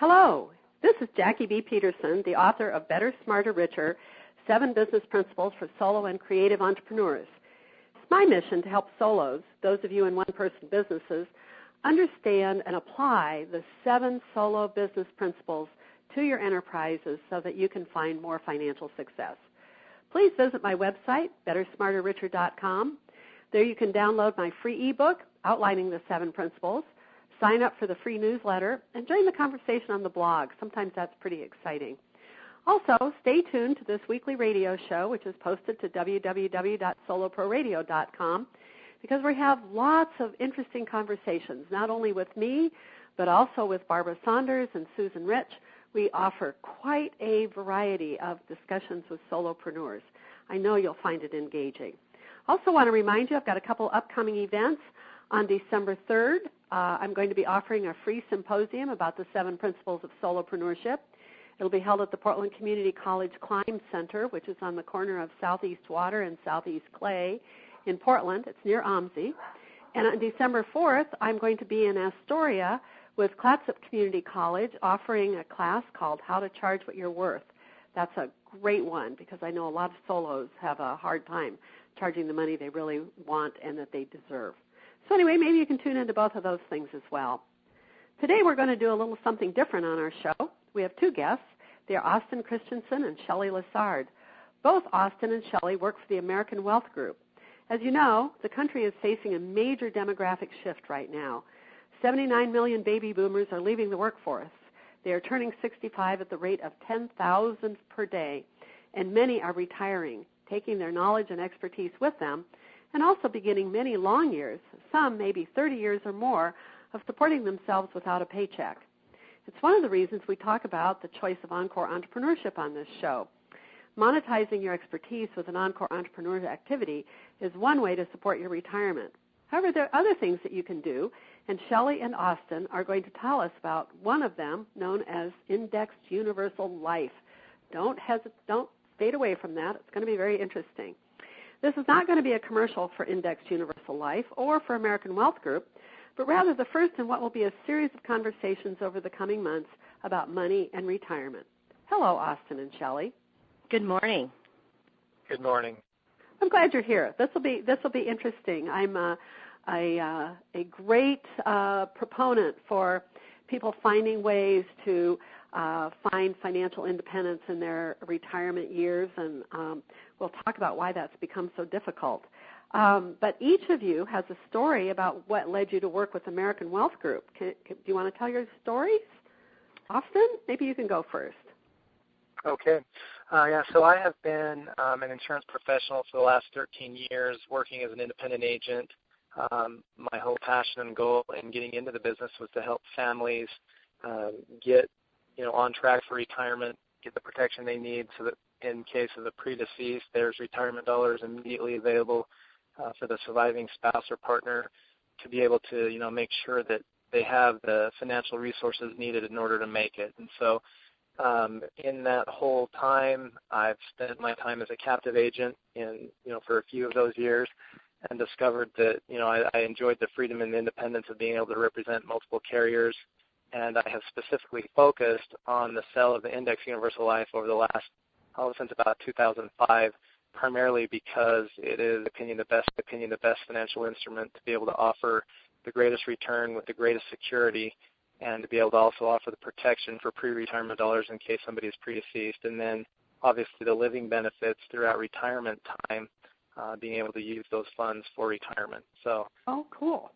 Hello, this is Jackie B. Peterson, the author of Better, Smarter, Richer, 7 Business Principles for Solo and Creative Entrepreneurs. It's my mission to help solos, those of you in one-person businesses, understand and apply the 7 solo business principles to your enterprises so that you can find more financial success. Please visit my website, bettersmarterricher.com. There you can download my free ebook outlining the 7 principles, sign up for the free newsletter, and join the conversation on the blog. Sometimes that's pretty exciting. Also, stay tuned to this weekly radio show, which is posted to www.soloproradio.com, because we have lots of interesting conversations, not only with me, but also with Barbara Saunders and Susan Rich. We offer quite a variety of discussions with solopreneurs. I know you'll find it engaging. Also want to remind you, I've got a couple upcoming events. On December 3rd, I'm going to be offering a free symposium about the 7 principles of solopreneurship. It'll be held at the Portland Community College Climb Center, which is on the corner of Southeast Water and Southeast Clay in Portland. It's near OMSI. And on December 4th, I'm going to be in Astoria with Clatsop Community College offering a class called How to Charge What You're Worth. That's a great one because I know a lot of solos have a hard time charging the money they really want and that they deserve. So anyway, maybe you can tune into both of those things as well. Today we're going to do a little something different on our show. We have 2 guests. They are Austin Christensen and Shelly Lessard. Both Austin and Shelly work for the American Wealth Group. As you know, the country is facing a major demographic shift right now. 79 million baby boomers are leaving the workforce. They are turning 65 at the rate of 10,000 per day, and many are retiring, taking their knowledge and expertise with them, and also beginning many long years, some maybe 30 years or more, of supporting themselves without a paycheck. It's one of the reasons we talk about the choice of encore entrepreneurship on this show. Monetizing your expertise with an encore entrepreneur activity is one way to support your retirement. However, there are other things that you can do, and Shelly and Austin are going to tell us about one of them known as Indexed Universal Life. Don't fade away from that. It's going to be very interesting. This is not going to be a commercial for Indexed Universal Life or for American Wealth Group, but rather the first in what will be a series of conversations over the coming months about money and retirement. Hello, Austin and Shelly. Good morning. Good morning. I'm glad you're here. This will be interesting. I'm a great proponent for people finding ways to find financial independence in their retirement years, and we'll talk about why that's become so difficult. But each of you has a story about what led you to work with American Wealth Group. Do you want to tell your stories? Austin, maybe you can go first. Okay. So I have been an insurance professional for the last 13 years, working as an independent agent. My whole passion and goal in getting into the business was to help families get on track for retirement, get the protection they need so that in case of the predeceased, there's retirement dollars immediately available for the surviving spouse or partner to be able to, make sure that they have the financial resources needed in order to make it. And so in that whole time, I've spent my time as a captive agent for a few of those years and discovered that, I enjoyed the freedom and independence of being able to represent multiple carriers. And I have specifically focused on the sale of the Index Universal Life over the last, since about 2005, primarily because it is, the best financial instrument to be able to offer the greatest return with the greatest security, and to be able to also offer the protection for pre-retirement dollars in case somebody is predeceased, and then obviously the living benefits throughout retirement time, being able to use those funds for retirement. So. Oh, cool.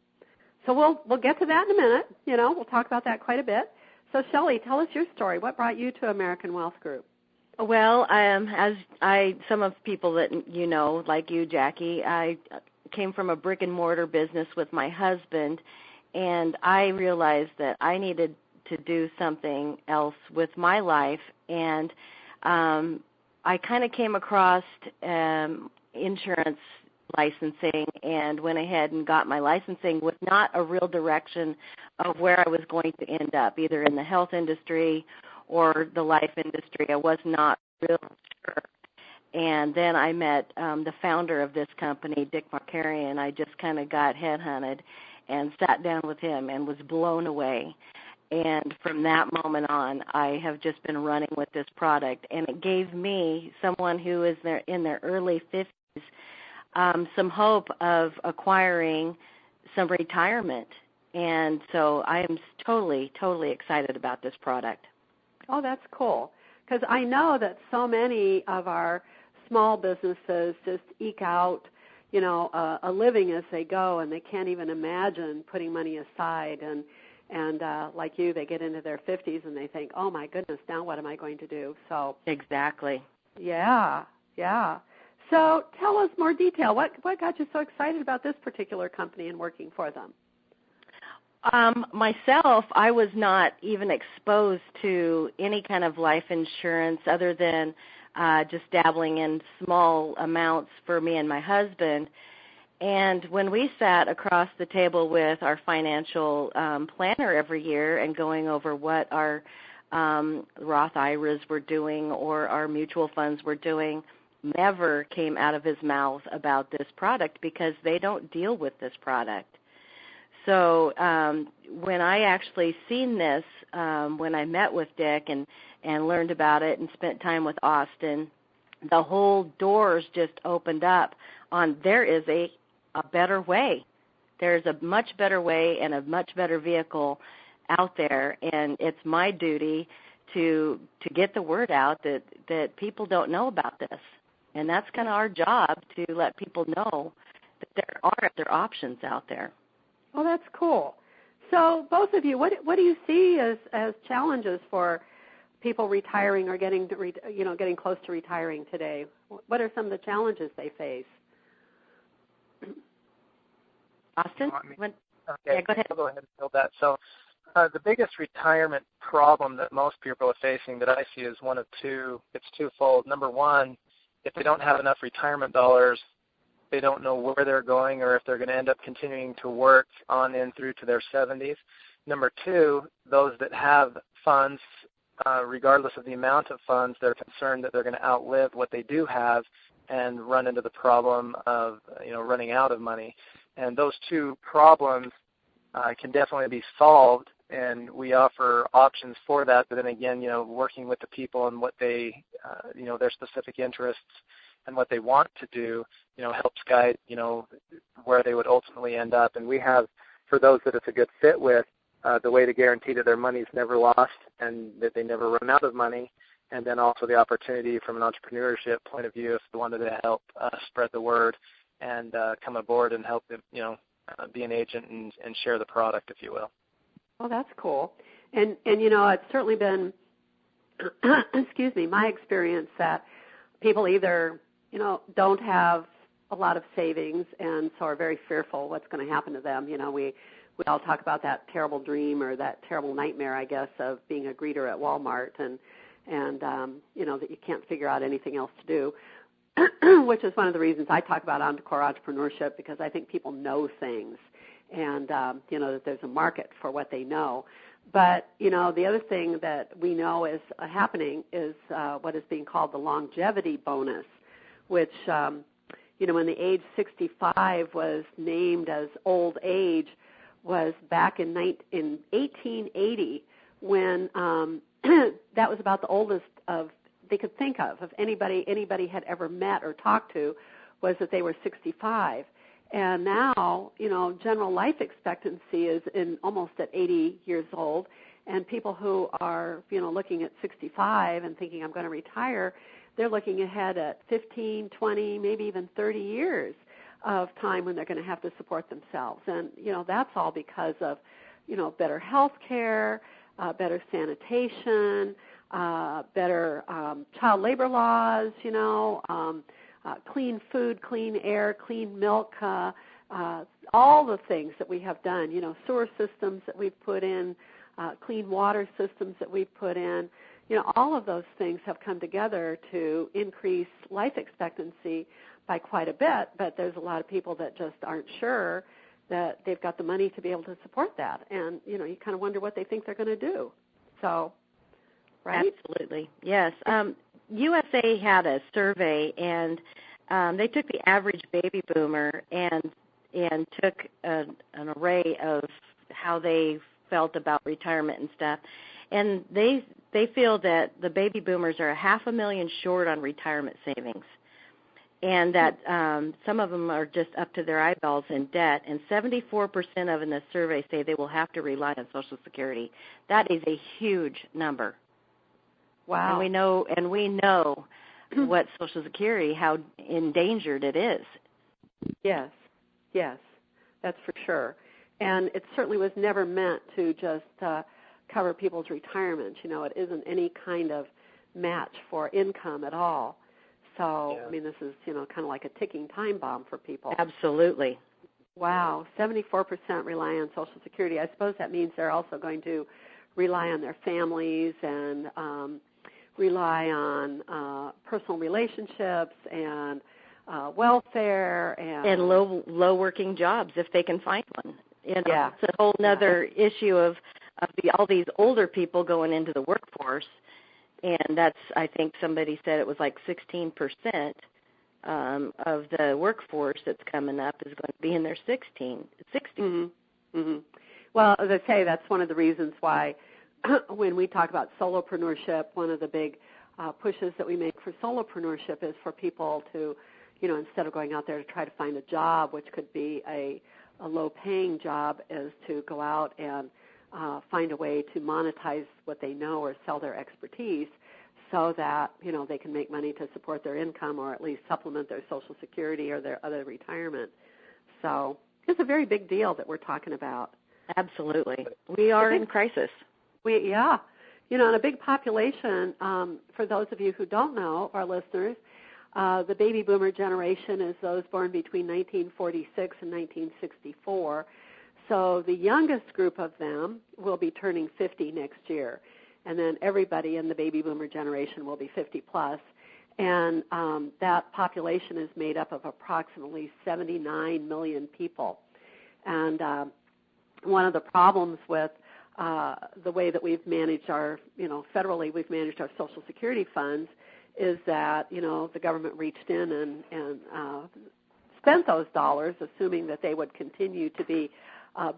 So we'll get to that in a minute. We'll talk about that quite a bit. So, Shelly, tell us your story. What brought you to American Wealth Group? Well, some of people that like you, Jackie, I came from a brick and mortar business with my husband, and I realized that I needed to do something else with my life, and I kind of came across insurance licensing and went ahead and got my licensing with not a real direction of where I was going to end up, either in the health industry or the life industry. I was not real sure. And then I met the founder of this company, Dick Markarian. I just kind of got headhunted and sat down with him and was blown away. And from that moment on, I have just been running with this product. And it gave me, someone who is in their early 50s, some hope of acquiring some retirement. And so I am totally, totally excited about this product. Oh, that's cool. Because I know that so many of our small businesses just eke out, a living as they go, and they can't even imagine putting money aside. And like you, they get into their 50s and they think, oh, my goodness, now what am I going to do? So exactly. Yeah. So tell us more detail. What got you so excited about this particular company and working for them? Myself, I was not even exposed to any kind of life insurance other than just dabbling in small amounts for me and my husband. And when we sat across the table with our financial planner every year and going over what our Roth IRAs were doing or our mutual funds were doing, never came out of his mouth about this product because they don't deal with this product. So when I actually seen this, when I met with Dick and learned about it and spent time with Austin, the whole doors just opened up on there is a better way. There's a much better way and a much better vehicle out there, and it's my duty to get the word out that people don't know about this. And that's kind of our job, to let people know that there are other options out there. Oh, that's cool. So both of you, what do you see as challenges for people retiring or getting close to retiring today? What are some of the challenges they face? Austin? Okay, yeah, go ahead. I'll go ahead and fill that. So the biggest retirement problem that most people are facing that I see is one of two. It's twofold. Number one, if they don't have enough retirement dollars, they don't know where they're going or if they're going to end up continuing to work on in through to their 70s. Number two, those that have funds, regardless of the amount of funds, they're concerned that they're going to outlive what they do have and run into the problem of running out of money. And those two problems can definitely be solved, and we offer options for that. But then again, working with the people and what they, their specific interests and what they want to do, helps guide, where they would ultimately end up. And we have, for those that it's a good fit with, the way to guarantee that their money is never lost and that they never run out of money. And then also the opportunity from an entrepreneurship point of view if they wanted to help spread the word and come aboard and help them, be an agent and share the product, if you will. Oh, that's cool. And it's certainly been, excuse me, my experience that people either, don't have a lot of savings and so are very fearful what's going to happen to them. We all talk about that terrible dream or that terrible nightmare, I guess, of being a greeter at Walmart and that you can't figure out anything else to do, which is one of the reasons I talk about core entrepreneurship, because I think people know things and, that there's a market for what they know. But, the other thing that we know is happening is what is being called the longevity bonus, which, when the age 65 was named as old age, was back in 1880 when that was about the oldest they could think of anybody had ever met or talked to, was that they were 65. And now, general life expectancy is almost at 80 years old, and people who are, looking at 65 and thinking I'm going to retire, they're looking ahead at 15, 20, maybe even 30 years of time when they're going to have to support themselves. And, that's all because of, better health care, better sanitation, better child labor laws, clean food, clean air, clean milk, all the things that we have done, sewer systems that we've put in, clean water systems that we've put in. All of those things have come together to increase life expectancy by quite a bit, but there's a lot of people that just aren't sure that they've got the money to be able to support that. And, you kind of wonder what they think they're going to do. So, right? Absolutely, yes. USA had a survey, and they took the average baby boomer and took an array of how they felt about retirement and stuff, and they feel that the baby boomers are 500,000 short on retirement savings, and that some of them are just up to their eyeballs in debt, and 74% of in the survey say they will have to rely on Social Security. That is a huge number. Wow. And we know what Social Security, how endangered it is. Yes, that's for sure. And it certainly was never meant to just cover people's retirement. You know, it isn't any kind of match for income at all. So, I mean, this is, kind of like a ticking time bomb for people. Absolutely. Wow, 74% rely on Social Security. I suppose that means they're also going to rely on their families and rely on personal relationships and welfare and low working jobs if they can find one. Yeah. It's a whole other issue of all these older people going into the workforce, and that's, I think somebody said it was like 16% of the workforce that's coming up is going to be in their 60s. Mm-hmm. Mm-hmm. Well, as I say, that's one of the reasons why when we talk about solopreneurship, one of the big pushes that we make for solopreneurship is for people to, instead of going out there to try to find a job, which could be a low-paying job, is to go out and find a way to monetize what they know or sell their expertise so that, they can make money to support their income or at least supplement their Social Security or their other retirement. So it's a very big deal that we're talking about. Absolutely. We are in crisis. And a big population, for those of you who don't know, our listeners, the baby boomer generation is those born between 1946 and 1964. So the youngest group of them will be turning 50 next year. And then everybody in the baby boomer generation will be 50 plus. And that population is made up of approximately 79 million people. And one of the problems with the way that we've managed our, federally we've managed our Social Security funds is that, the government reached in and spent those dollars, assuming that they would continue to be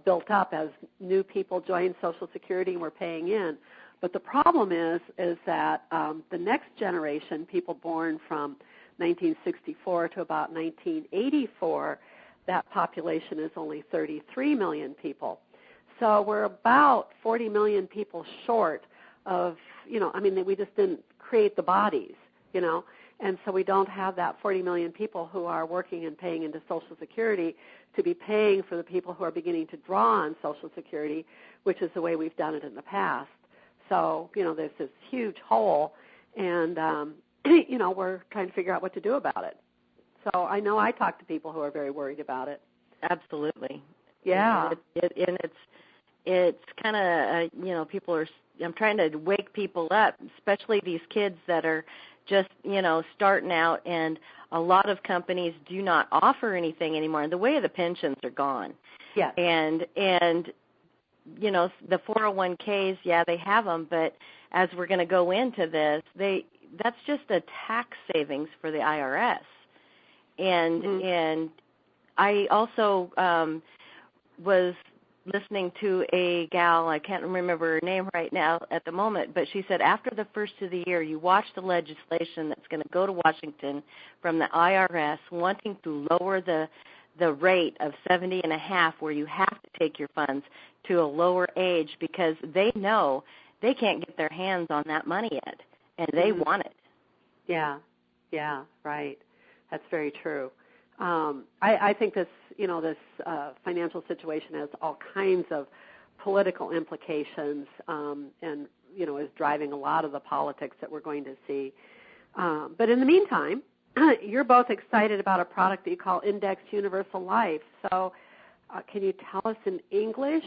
built up as new people joined Social Security and were paying in. But the problem is that the next generation, people born from 1964 to about 1984, that population is only 33 million people. So we're about 40 million people short of, we just didn't create the bodies, and so we don't have that 40 million people who are working and paying into Social Security to be paying for the people who are beginning to draw on Social Security, which is the way we've done it in the past. So, there's this huge hole, and, we're trying to figure out what to do about it. So I know I talk to people who are very worried about it. Absolutely. Yeah. It's kind of, people are, I'm trying to wake people up, especially these kids that are just, starting out, and a lot of companies do not offer anything anymore. The way the pensions are gone. Yeah. And the 401ks, they have them, but as we're going to go into this, that's just a tax savings for the IRS. And I also was listening to a gal, I can't remember her name right now at the moment, but she said after the first of the year, you watch the legislation that's going to go to Washington from the IRS wanting to lower the rate of 70.5, where you have to take your funds to a lower age because they know they can't get their hands on that money yet, and they want it. Yeah, right. That's very true. I think this financial situation has all kinds of political implications, and is driving a lot of the politics that we're going to see. But in the meantime, you're both excited about a product that you call Indexed Universal Life. So, can you tell us in English,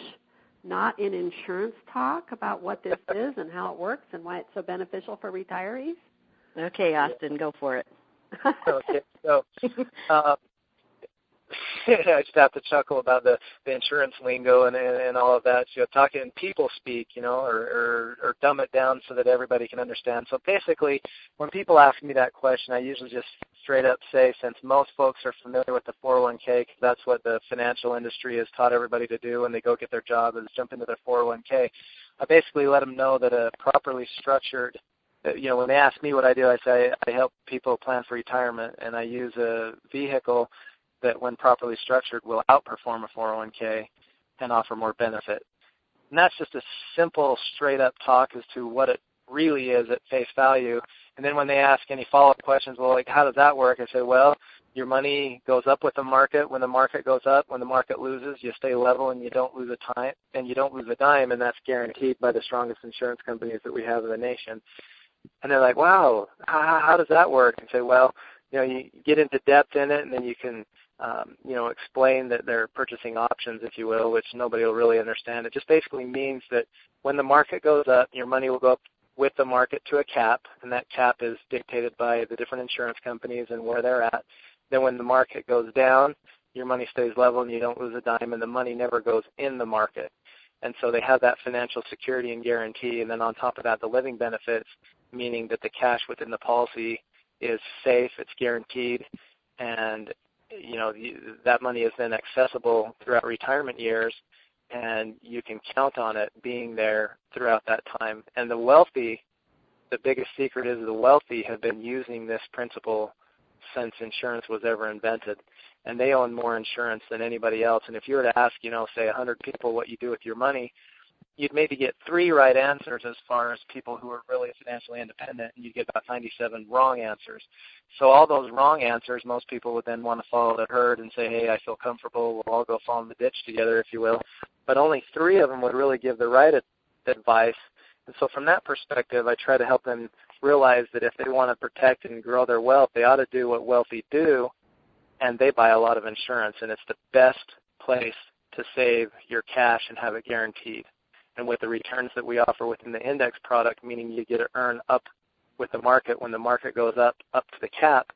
not in insurance talk, about what this is and how it works and why it's so beneficial for retirees? Okay, Austin, go for it. Okay, so I just have to chuckle about the insurance lingo and all of that. Talking people speak, or dumb it down so that everybody can understand. So basically, when people ask me that question, I usually just straight up say, since most folks are familiar with the 401k, 'cause that's what the financial industry has taught everybody to do when they go get their job, is jump into their 401k. I basically let them know that a properly structured, when they ask me what I do, I say I help people plan for retirement, and I use a vehicle that, when properly structured, will outperform a 401k and offer more benefit. And that's just a simple, straight-up talk as to what it really is at face value. And then when they ask any follow-up questions, well, like, how does that work? I say, well, your money goes up with the market. When the market goes up, when the market loses, you stay level and you don't lose a dime, and that's guaranteed by the strongest insurance companies that we have in the nation. And they're like, wow, how does that work? And say, well, you get into depth in it, and then you can explain that they're purchasing options, if you will, which nobody will really understand. It just basically means that when the market goes up, your money will go up with the market to a cap, and that cap is dictated by the different insurance companies and where they're at. Then when the market goes down, your money stays level and you don't lose a dime, and the money never goes in the market. And so they have that financial security and guarantee, and then on top of that, the living benefits, meaning that the cash within the policy is safe, it's guaranteed, and that money is then accessible throughout retirement years, and you can count on it being there throughout that time. And the wealthy, the biggest secret is the wealthy have been using this principle since insurance was ever invented, and they own more insurance than anybody else. And if you were to ask, say 100 people what you do with your money, you'd maybe get 3 right answers as far as people who are really financially independent, and you'd get about 97 wrong answers. So all those wrong answers, most people would then want to follow the herd and say, hey, I feel comfortable, we'll all go fall in the ditch together, if you will. But only 3 of them would really give the right advice. And so from that perspective, I try to help them realize that if they want to protect and grow their wealth, they ought to do what wealthy do, and they buy a lot of insurance, and it's the best place to save your cash and have it guaranteed. And with the returns that we offer within the index product, meaning you get to earn up with the market, when the market goes up to the cap,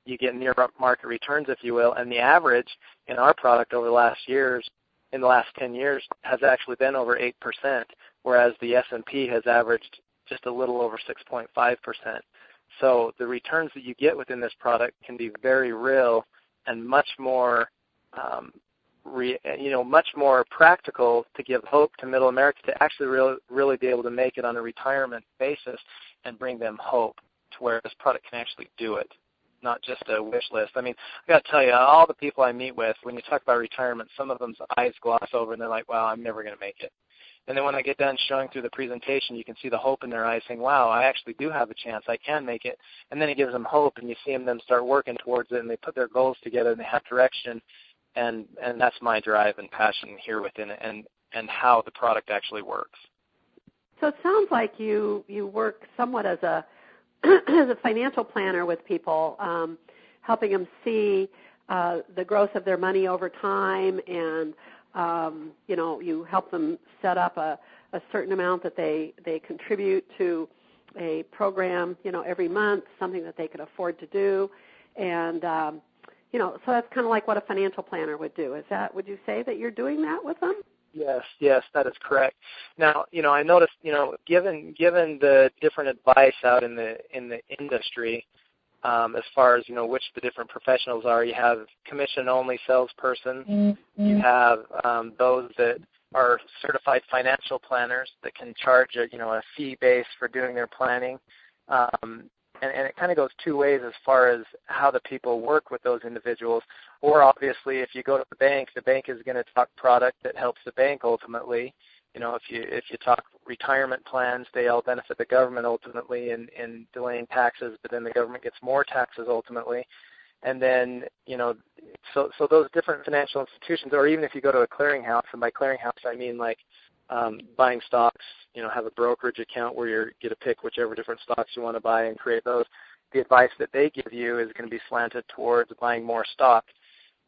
you get near market returns, if you will. And the average in our product over the last 10 years, has actually been over 8%, whereas the S&P has averaged just a little over 6.5%. So the returns that you get within this product can be very real and much more much more practical to give hope to middle America to actually really be able to make it on a retirement basis and bring them hope to where this product can actually do it, not just a wish list. I mean, I got to tell you, all the people I meet with, when you talk about retirement, some of them's eyes gloss over and they're like, wow, I'm never going to make it. And then when I get done showing through the presentation, you can see the hope in their eyes saying, wow, I actually do have a chance. I can make it. And then it gives them hope, and you see them start working towards it, and they put their goals together, and they have direction. And that's my drive and passion here within it, and how the product actually works. So it sounds like you work somewhat as a as a financial planner with people, helping them see the growth of their money over time, and you help them set up a certain amount that they contribute to a program, every month, something that they could afford to do, and so that's kind of like what a financial planner would do. Would you say that you're doing that with them? Yes, that is correct. Now, I noticed, given the different advice out in the industry, as far as, which the different professionals are, you have commission-only salesperson, you have those that are certified financial planners that can charge a fee base for doing their planning. And it kind of goes 2 ways as far as how the people work with those individuals. Or obviously, if you go to the bank is going to talk product that helps the bank ultimately. If you talk retirement plans, they all benefit the government ultimately in delaying taxes, but then the government gets more taxes ultimately. And then, so those different financial institutions, or even if you go to a clearinghouse, and by clearinghouse I mean like buying stocks, have a brokerage account where you get to pick whichever different stocks you want to buy and create those. The advice that they give you is going to be slanted towards buying more stock.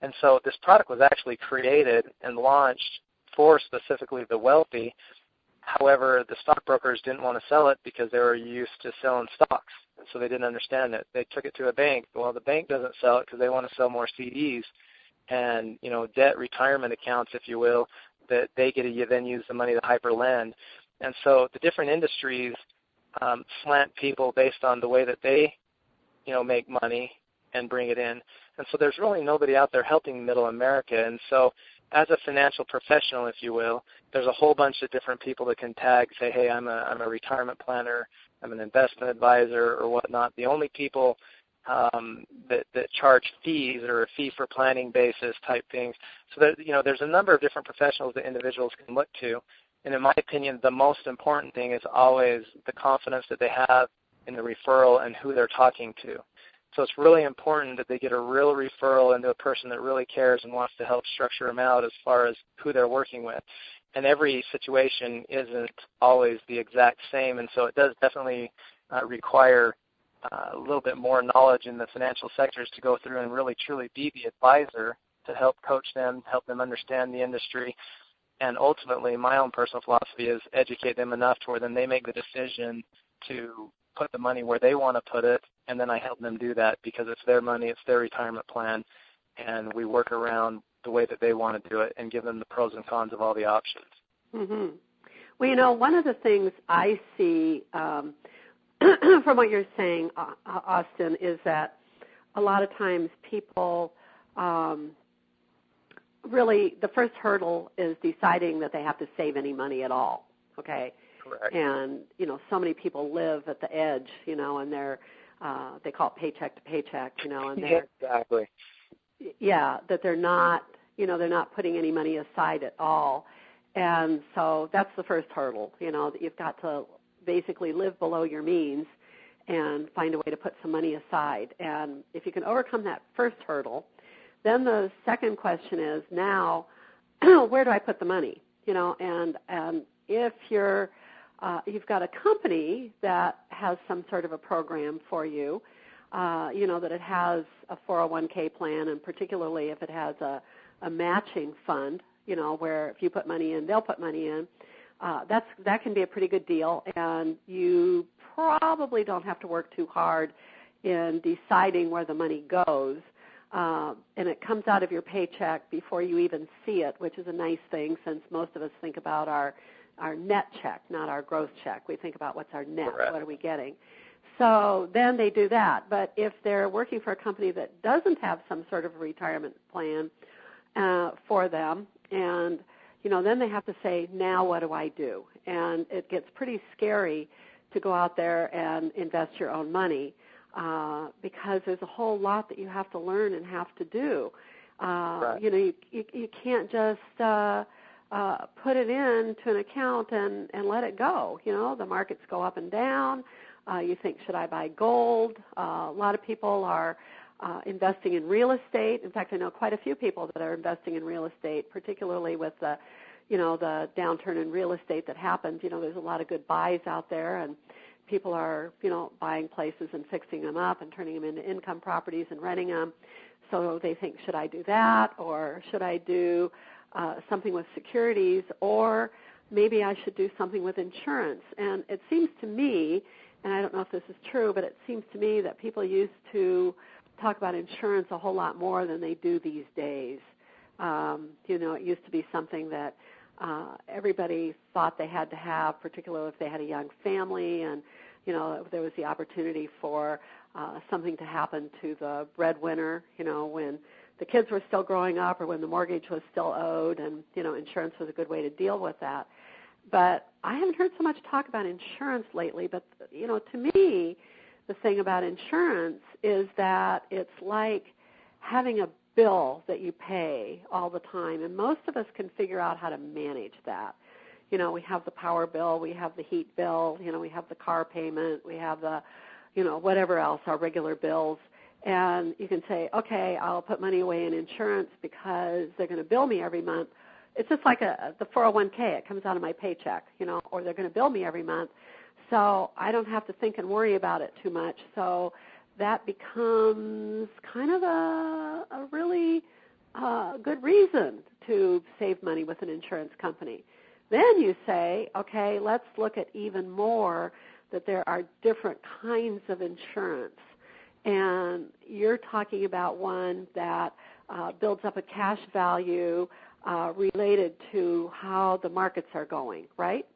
And so this product was actually created and launched for specifically the wealthy. However, the stockbrokers didn't want to sell it because they were used to selling stocks, and so they didn't understand it. They took it to a bank. Well, the bank doesn't sell it because they want to sell more CDs and, debt retirement accounts, if you will, that they get to then use the money to hyperlend. And so the different industries slant people based on the way that they, make money, and bring it in. And so there's really nobody out there helping middle America. And so as a financial professional, if you will, there's a whole bunch of different people that can tag, say, hey, I'm a retirement planner, I'm an investment advisor or whatnot. The only people that charge fees or a fee for planning basis type things. So that, there's a number of different professionals that individuals can look to. And in my opinion, the most important thing is always the confidence that they have in the referral and who they're talking to. So it's really important that they get a real referral into a person that really cares and wants to help structure them out as far as who they're working with. And every situation isn't always the exact same, and so it does definitely require a little bit more knowledge in the financial sectors to go through and really truly be the advisor to help coach them, help them understand the industry. And ultimately, my own personal philosophy is educate them enough to where then they make the decision to put the money where they want to put it, and then I help them do that because it's their money, it's their retirement plan, and we work around the way that they want to do it and give them the pros and cons of all the options. Mm-hmm. Well, one of the things I see from what you're saying, Austin, is that a lot of times people really, the first hurdle is deciding that they have to save any money at all, okay? Correct. And, so many people live at the edge, and they're, they call it paycheck to paycheck, and they're, exactly. Yeah, that they're not, they're not putting any money aside at all. And so that's the first hurdle, that you've got to basically live below your means and find a way to put some money aside. And if you can overcome that first hurdle, then the second question is now, where do I put the money? And if you've got a company that has some sort of a program for you, that it has a 401k plan, and particularly if it has a matching fund, where if you put money in, they'll put money in, that can be a pretty good deal, and you probably don't have to work too hard in deciding where the money goes, and it comes out of your paycheck before you even see it, which is a nice thing since most of us think about our net check, not our gross check. We think about what's our net, Correct. What are we getting? So then they do that. But if they're working for a company that doesn't have some sort of a retirement plan for them, and then they have to say, now what do I do? And it gets pretty scary to go out there and invest your own money because there's a whole lot that you have to learn and have to do. Right. You can't just put it into an account and let it go. The markets go up and down. You think, should I buy gold? A lot of people are investing in real estate. In fact, I know quite a few people that are investing in real estate, particularly with the downturn in real estate that happened. There's a lot of good buys out there, and people are, buying places and fixing them up and turning them into income properties and renting them. So they think, should I do that, or should I do something with securities, or maybe I should do something with insurance? And it seems to me, and I don't know if this is true, but it seems to me that people used to talk about insurance a whole lot more than they do these days. It used to be something that everybody thought they had to have, particularly if they had a young family, and, there was the opportunity for something to happen to the breadwinner, when the kids were still growing up or when the mortgage was still owed, and, insurance was a good way to deal with that. But I haven't heard so much talk about insurance lately, but, to me, the thing about insurance is that it's like having a bill that you pay all the time, and most of us can figure out how to manage that. We have the power bill, we have the heat bill, we have the car payment, we have the, whatever else, our regular bills. And you can say, okay, I'll put money away in insurance because they're going to bill me every month. It's just like the 401k. It comes out of my paycheck, or they're going to bill me every month. So I don't have to think and worry about it too much. So that becomes kind of a really good reason to save money with an insurance company. Then you say, okay, let's look at even more that there are different kinds of insurance. And you're talking about one that builds up a cash value related to how the markets are going, right?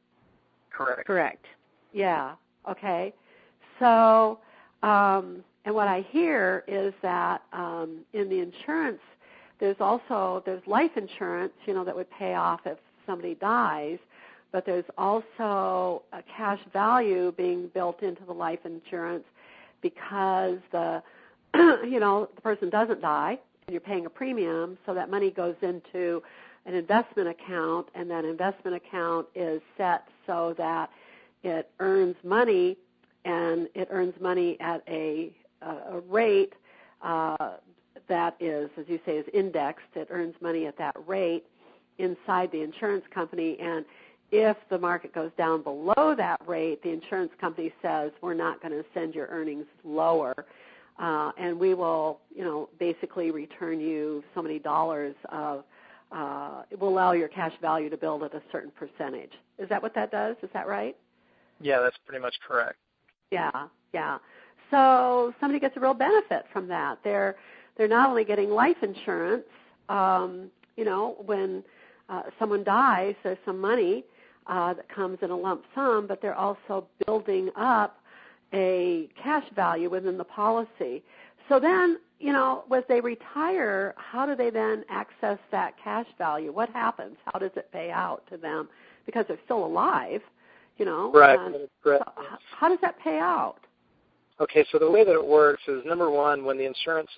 Correct. Correct. Yeah, okay. So And what I hear is that in the insurance, there's life insurance, that would pay off if somebody dies, but there's also a cash value being built into the life insurance because the person doesn't die and you're paying a premium, so that money goes into an investment account, and that investment account is set so that it earns money, and it earns money at a rate that is, as you say, is indexed. It earns money at that rate inside the insurance company, and if the market goes down below that rate, the insurance company says, we're not going to send your earnings lower, and we will, basically return you so many dollars of, it will allow your cash value to build at a certain percentage. Is that what that does? Is that right? Yeah, that's pretty much correct. Yeah. So somebody gets a real benefit from that. They're not only getting life insurance, when someone dies, there's some money that comes in a lump sum, but they're also building up a cash value within the policy. So then, as they retire, how do they then access that cash value? What happens? How does it pay out to them? Because they're still alive, Right. So how does that pay out? Okay, so the way that it works is, number one, when the insurance,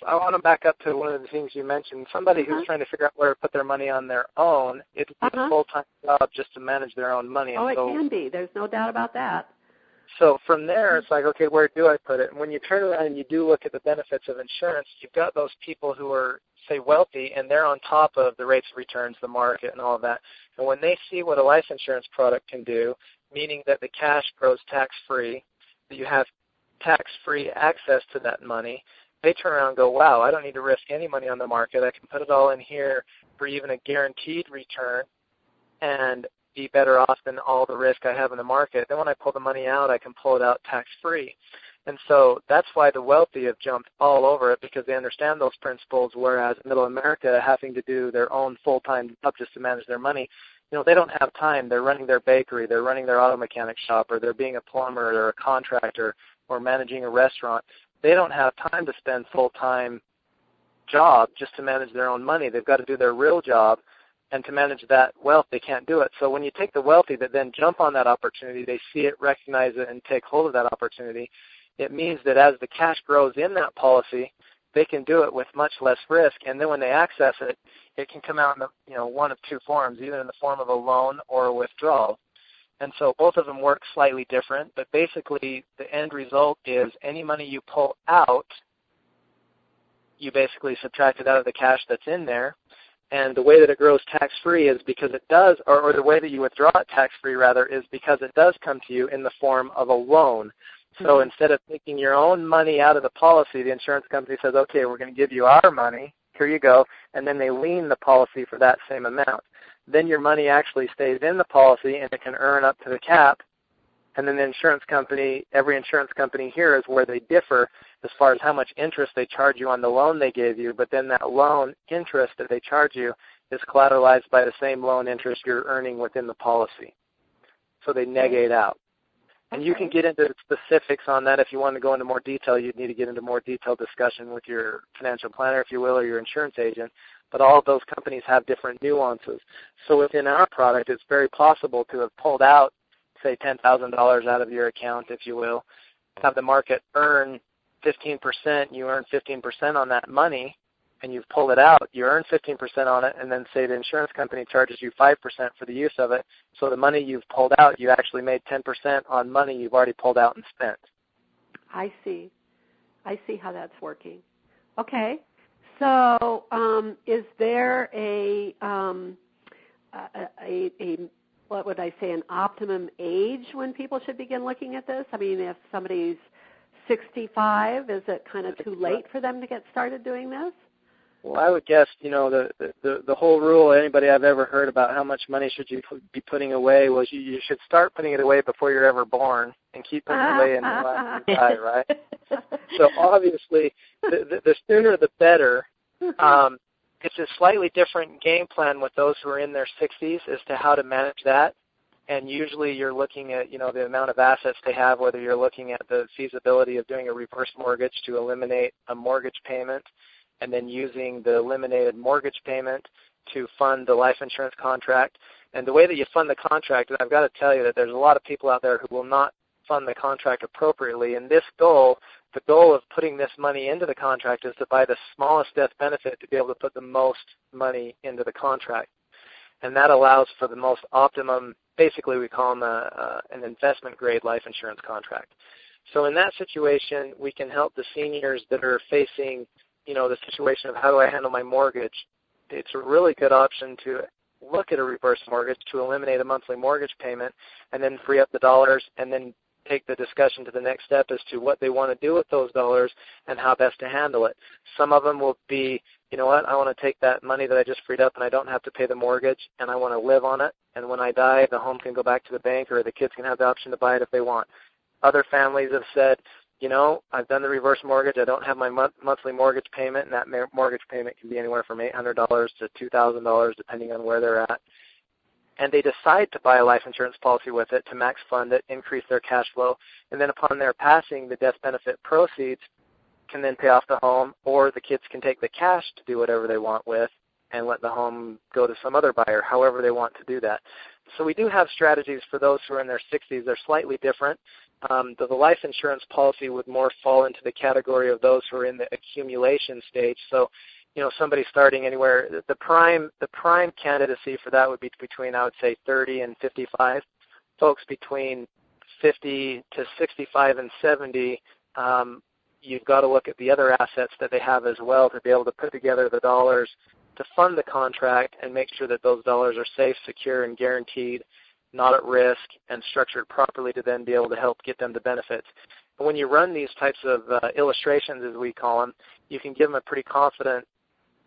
I want to back up to one of the things you mentioned. Somebody who's trying to figure out where to put their money on their own, it's a full-time job just to manage their own money. It can be. There's no doubt about that. So from there, it's like, okay, where do I put it? And when you turn around and you do look at the benefits of insurance, you've got those people who are, say, wealthy, and they're on top of the rates of returns, the market, and all of that. And when they see what a life insurance product can do, meaning that the cash grows tax-free, that you have tax-free access to that money, they turn around and go, wow, I don't need to risk any money on the market. I can put it all in here for even a guaranteed return and be better off than all the risk I have in the market. Then when I pull the money out, I can pull it out tax-free. And so that's why the wealthy have jumped all over it, because they understand those principles, whereas middle America, having to do their own full-time job just to manage their money, they don't have time. They're running their bakery, they're running their auto mechanic shop, or they're being a plumber or a contractor or managing a restaurant. They don't have time to spend full-time job just to manage their own money. They've got to do their real job, and to manage that wealth, they can't do it. So when you take the wealthy that then jump on that opportunity, they see it, recognize it, and take hold of that opportunity, it means that as the cash grows in that policy, they can do it with much less risk. And then when they access it, it can come out in one of two forms, either in the form of a loan or a withdrawal. And so both of them work slightly different, but basically the end result is any money you pull out, you basically subtract it out of the cash that's in there. And the way that it grows tax-free is because it does, or the way that you withdraw it tax-free, rather, is because it does come to you in the form of a loan. So instead of taking your own money out of the policy, the insurance company says, okay, we're going to give you our money. Here you go. And then they lien the policy for that same amount. Then your money actually stays in the policy, and it can earn up to the cap. And then the insurance company, every insurance company here is where they differ as far as how much interest they charge you on the loan they gave you. But then that loan interest that they charge you is collateralized by the same loan interest you're earning within the policy. So they negate out. And you can get into specifics on that if you want to go into more detail. You'd need to get into more detailed discussion with your financial planner, if you will, or your insurance agent. But all of those companies have different nuances. So within our product, it's very possible to have pulled out, say, $10,000 out of your account, if you will, have the market earn 15%, you earn 15% on that money, and you've pulled it out, you earn 15% on it, and then say the insurance company charges you 5% for the use of it. So the money you've pulled out, you actually made 10% on money you've already pulled out and spent. I see how that's working. Okay. So is there a what would I say, an optimum age when people should begin looking at this? I mean, if somebody's 65, is it kind of too late for them to get started doing this? Well, I would guess, the whole rule, anybody I've ever heard about how much money should you be putting away was you should start putting it away before you're ever born and keep putting it away until you die, right? So obviously, the sooner the better. It's a slightly different game plan with those who are in their 60s as to how to manage that. and usually you're looking at, the amount of assets they have, whether you're looking at the feasibility of doing a reverse mortgage to eliminate a mortgage payment and then using the eliminated mortgage payment to fund the life insurance contract. And the way that you fund the contract, I've got to tell you that there's a lot of people out there who will not fund the contract appropriately. And the goal of putting this money into the contract is to buy the smallest death benefit to be able to put the most money into the contract. And that allows for the most optimum, basically we call them an investment-grade life insurance contract. So in that situation, we can help the seniors that are facing, the situation of how do I handle my mortgage. It's a really good option to look at a reverse mortgage to eliminate a monthly mortgage payment and then free up the dollars and then take the discussion to the next step as to what they want to do with those dollars and how best to handle it. Some of them will be, I want to take that money that I just freed up and I don't have to pay the mortgage and I want to live on it. And when I die, the home can go back to the bank or the kids can have the option to buy it if they want. Other families have said, I've done the reverse mortgage. I don't have my monthly mortgage payment, and that mortgage payment can be anywhere from $800 to $2,000 depending on where they're at. And they decide to buy a life insurance policy with it to max fund it, increase their cash flow, and then upon their passing, the death benefit proceeds can then pay off the home, or the kids can take the cash to do whatever they want with and let the home go to some other buyer, however they want to do that. So we do have strategies for those who are in their 60s. They're slightly different. The life insurance policy would more fall into the category of those who are in the accumulation stage. So, somebody starting anywhere, the prime candidacy for that would be between, I would say, 30 and 55. Folks between 50 to 65 and 70, you've got to look at the other assets that they have as well to be able to put together the dollars to fund the contract and make sure that those dollars are safe, secure, and guaranteed, not at risk, and structured properly to then be able to help get them the benefits. But when you run these types of illustrations, as we call them, you can give them a pretty confident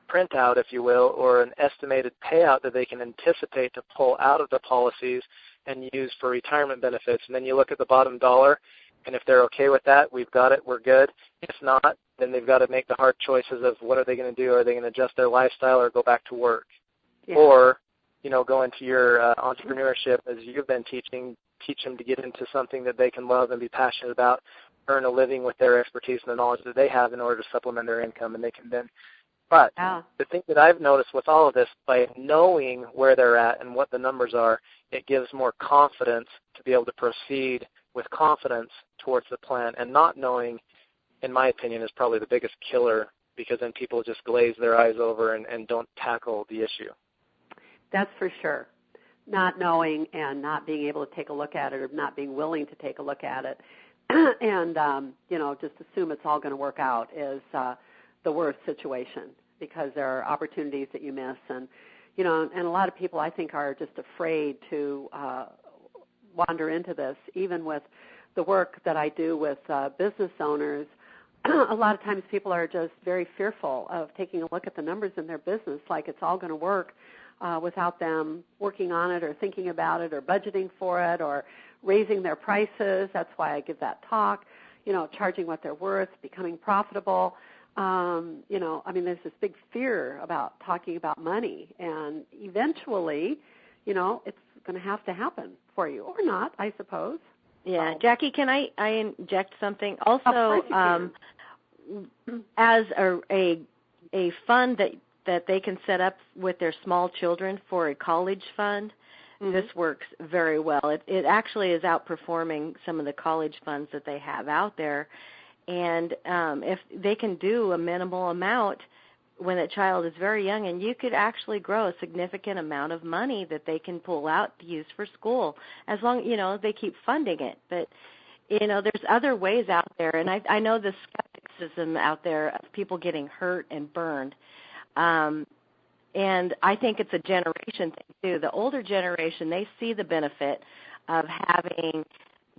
printout, if you will, or an estimated payout that they can anticipate to pull out of the policies and use for retirement benefits. And then you look at the bottom dollar, and if they're okay with that, we've got it, we're good. If not, then they've got to make the hard choices of what are they going to do. Are they going to adjust their lifestyle or go back to work? Yeah. Or, go into your entrepreneurship, as you've been teaching, teach them to get into something that they can love and be passionate about, earn a living with their expertise and the knowledge that they have in order to supplement their income, and they can then. But the thing that I've noticed with all of this, by knowing where they're at and what the numbers are, it gives more confidence to be able to proceed with confidence towards the plan. And not knowing, in my opinion, is probably the biggest killer, because then people just glaze their eyes over and don't tackle the issue. That's for sure. Not knowing and not being able to take a look at it, or not being willing to take a look at it and, just assume it's all going to work out is the worst situation, because there are opportunities that you miss. And, and a lot of people, I think, are just afraid to wander into this. Even with the work that I do with business owners, a lot of times people are just very fearful of taking a look at the numbers in their business, like it's all going to work without them working on it or thinking about it or budgeting for it or raising their prices. That's why I give that talk, charging what they're worth, becoming profitable. There's this big fear about talking about money, and eventually, it's going to have to happen for you, or not, I suppose. Yeah, Jackie, can I inject something? Also, as a fund that they can set up with their small children for a college fund, this works very well. It actually is outperforming some of the college funds that they have out there. And if they can do a minimal amount when a child is very young, and you could actually grow a significant amount of money that they can pull out to use for school, as long, they keep funding it. But, there's other ways out there. And I know the skepticism out there of people getting hurt and burned. And I think it's a generation thing, too. The older generation, they see the benefit of having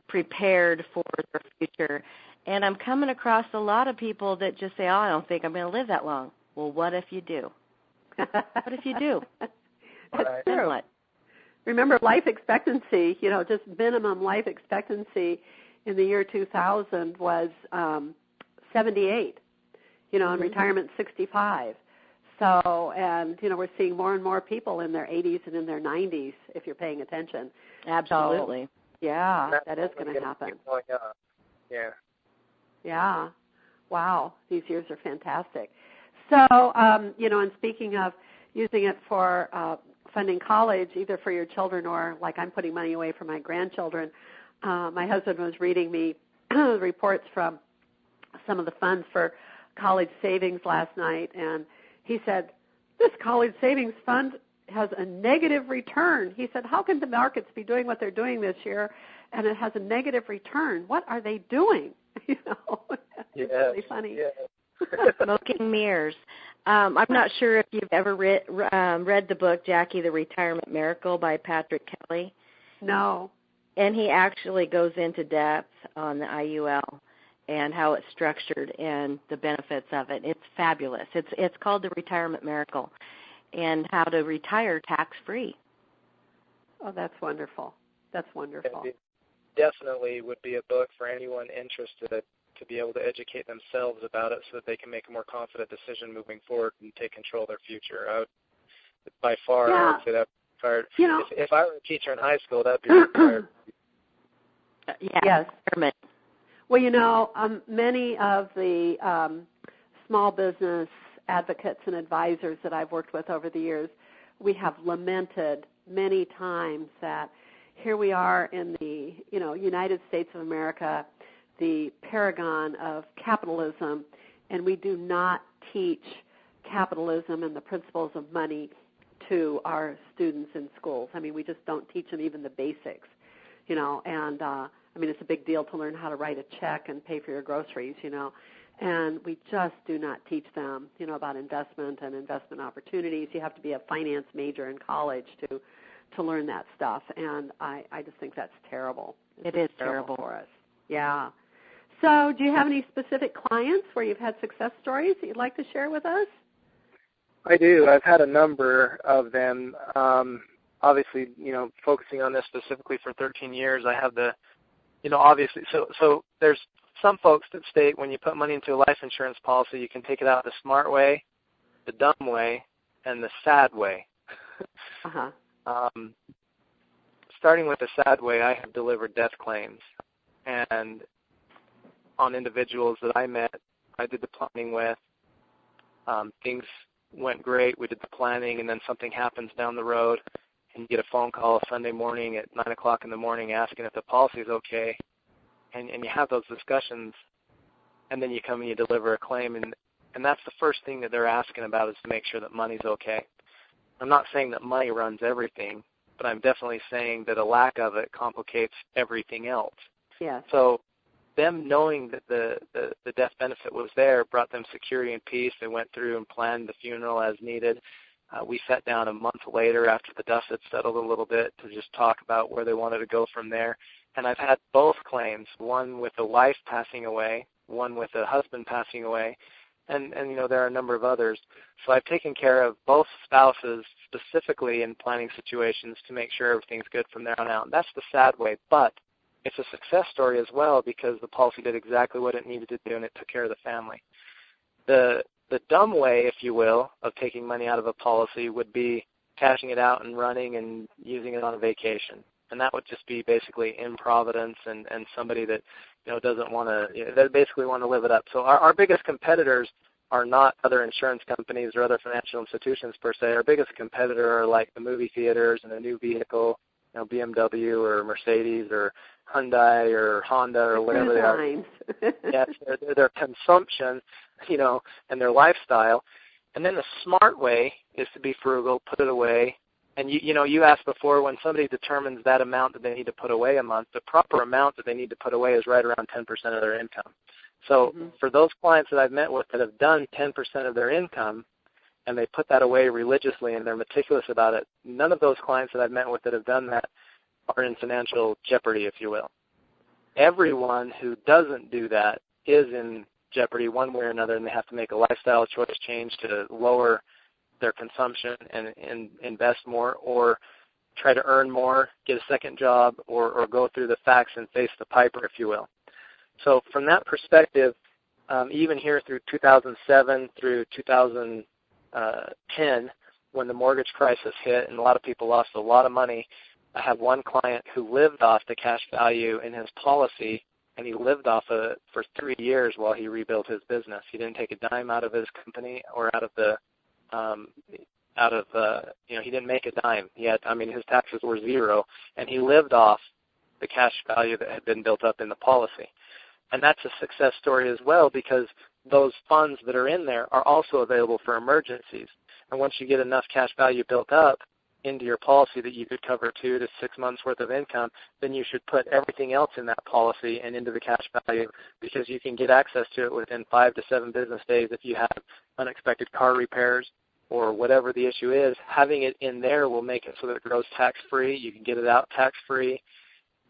prepared for their future. And I'm coming across a lot of people that just say, I don't think I'm going to live that long. Well, what if you do? What if you do? That's true. What? Remember, life expectancy, just minimum life expectancy in the year 2000 was 78, and retirement 65. So, and, we're seeing more and more people in their 80s and in their 90s, if you're paying attention. Absolutely. So, yeah, that is going to happen. Yeah. Yeah. Wow. These years are fantastic. So, and speaking of using it for funding college, either for your children or like I'm putting money away for my grandchildren, my husband was reading me reports from some of the funds for college savings last night, and he said, this college savings fund has a negative return. He said, how can the markets be doing what they're doing this year and it has a negative return? What are they doing? It's really funny. Yeah. Smoking mirrors. I'm not sure if you've ever read the book, Jackie, The Retirement Miracle by Patrick Kelly. No. And he actually goes into depth on the IUL and how it's structured and the benefits of it. It's fabulous. It's called The Retirement Miracle, and how to retire tax-free. Oh, that's wonderful. That's wonderful. It definitely would be a book for anyone interested to be able to educate themselves about it so that they can make a more confident decision moving forward and take control of their future. I would say that if I were a teacher in high school, that would be required. Yes. Well, many of the small business advocates and advisors that I've worked with over the years, we have lamented many times that here we are in the, United States of America, the paragon of capitalism, and we do not teach capitalism and the principles of money to our students in schools. I mean, we just don't teach them even the basics, and it's a big deal to learn how to write a check and pay for your groceries, and we just do not teach them, about investment and investment opportunities. You have to be a finance major in college to learn that stuff, and I just think that's terrible. It is terrible for us. Yeah. So do you have any specific clients where you've had success stories that you'd like to share with us? I do. I've had a number of them. Obviously, focusing on this specifically for 13 years, I have the, obviously, so there's some folks that state when you put money into a life insurance policy, you can take it out the smart way, the dumb way, and the sad way. Uh-huh. Starting with the sad way, I have delivered death claims. And on individuals that I met, I did the planning with. Things went great. We did the planning, and then something happens down the road, and you get a phone call Sunday morning at 9 o'clock in the morning asking if the policy is okay. And you have those discussions, and then you come and you deliver a claim, and that's the first thing that they're asking about is to make sure that money's okay. I'm not saying that money runs everything, but I'm definitely saying that a lack of it complicates everything else. Yes. So them knowing that the death benefit was there brought them security and peace. They went through and planned the funeral as needed. We sat down a month later after the dust had settled a little bit to just talk about where they wanted to go from there. And I've had both claims, one with a wife passing away, one with a husband passing away, and there are a number of others. So I've taken care of both spouses specifically in planning situations to make sure everything's good from there on out. And that's the sad way, but it's a success story as well because the policy did exactly what it needed to do and it took care of the family. The dumb way, if you will, of taking money out of a policy would be cashing it out and running and using it on a vacation. And that would just be basically improvidence and somebody that doesn't want to, they basically want to live it up. So our biggest competitors are not other insurance companies or other financial institutions per se. Our biggest competitor are like the movie theaters and a new vehicle, BMW or Mercedes or Hyundai or Honda or whatever they are. Yes, their consumption, and their lifestyle. And then the smart way is to be frugal, put it away. And you asked before, when somebody determines that amount that they need to put away a month, the proper amount that they need to put away is right around 10% of their income. So for those clients that I've met with that have done 10% of their income and they put that away religiously and they're meticulous about it, none of those clients that I've met with that have done that are in financial jeopardy, if you will. Everyone who doesn't do that is in jeopardy one way or another, and they have to make a lifestyle choice change to lower their consumption and invest more, or try to earn more, get a second job, or go through the facts and face the piper, if you will. So from that perspective, even here through 2007 through 2010, 2010 when the mortgage crisis hit and a lot of people lost a lot of money. I have one client who lived off the cash value in his policy, and he lived off of it for 3 years while he rebuilt his business. He didn't take a dime out of his company or out of he didn't make a dime. His taxes were zero, and he lived off the cash value that had been built up in the policy. And that's a success story as well, because those funds that are in there are also available for emergencies. And once you get enough cash value built up into your policy that you could cover 2 to 6 months worth of income, then you should put everything else in that policy and into the cash value, because you can get access to it within 5 to 7 business days if you have unexpected car repairs or whatever the issue is. Having it in there will make it so that it grows tax-free. You can get it out tax-free,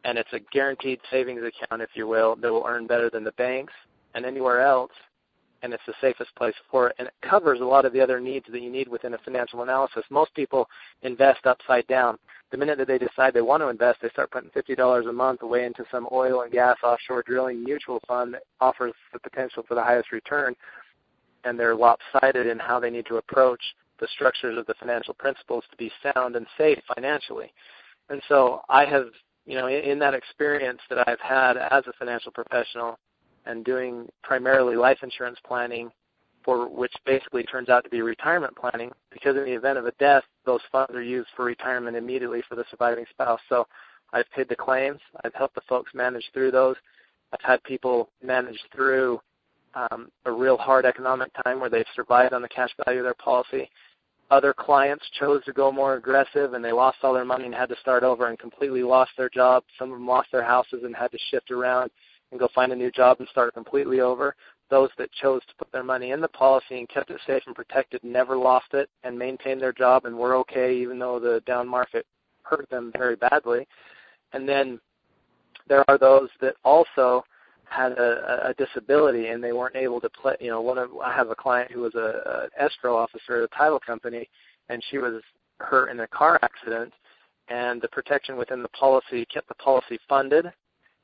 and it's a guaranteed savings account, if you will, that will earn better than the banks and anywhere else, and it's the safest place for it. And it covers a lot of the other needs that you need within a financial analysis. Most people invest upside down. The minute that they decide they want to invest, they start putting $50 a month away into some oil and gas offshore drilling mutual fund that offers the potential for the highest return, and they're lopsided in how they need to approach the structures of the financial principles to be sound and safe financially. And so I have, in that experience that I've had as a financial professional and doing primarily life insurance planning, for which basically turns out to be retirement planning, because in the event of a death, those funds are used for retirement immediately for the surviving spouse. So I've paid the claims. I've helped the folks manage through those. I've had people manage through a real hard economic time where they've survived on the cash value of their policy. Other clients chose to go more aggressive, and they lost all their money and had to start over and completely lost their job. Some of them lost their houses and had to shift around and go find a new job and start completely over. Those that chose to put their money in the policy and kept it safe and protected never lost it and maintained their job and were okay, even though the down market hurt them very badly. And then there are those that also had a disability and they weren't able to play. I have a client who was an escrow officer at a title company, and she was hurt in a car accident, and the protection within the policy kept the policy funded,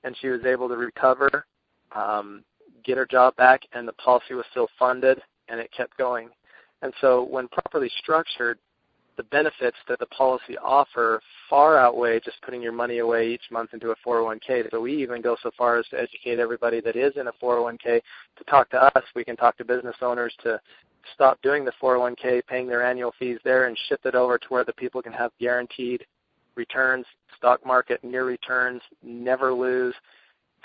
and she was able to recover, get her job back, and the policy was still funded, and it kept going. And so when properly structured, the benefits that the policy offer far outweigh just putting your money away each month into a 401k. So we even go so far as to educate everybody that is in a 401k to talk to us. We can talk to business owners to stop doing the 401k, paying their annual fees there, and shift it over to where the people can have guaranteed returns, stock market near returns, never lose,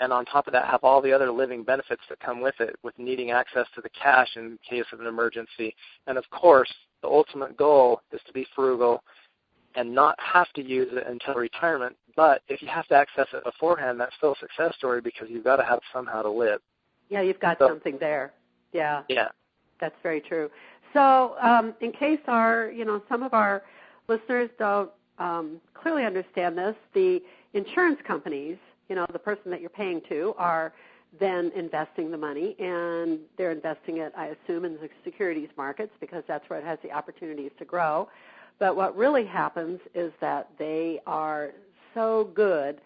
and on top of that have all the other living benefits that come with it, with needing access to the cash in case of an emergency. And of course, the ultimate goal is to be frugal and not have to use it until retirement. But if you have to access it beforehand, that's still a success story, because you've got to have somehow to live. Yeah, you've got something there. Yeah. Yeah. That's very true. So in case some of our listeners don't clearly understand this, the insurance companies, the person that you're paying to, are then investing the money, and they're investing it, I assume, in the securities markets, because that's where it has the opportunities to grow. But what really happens is that they are so good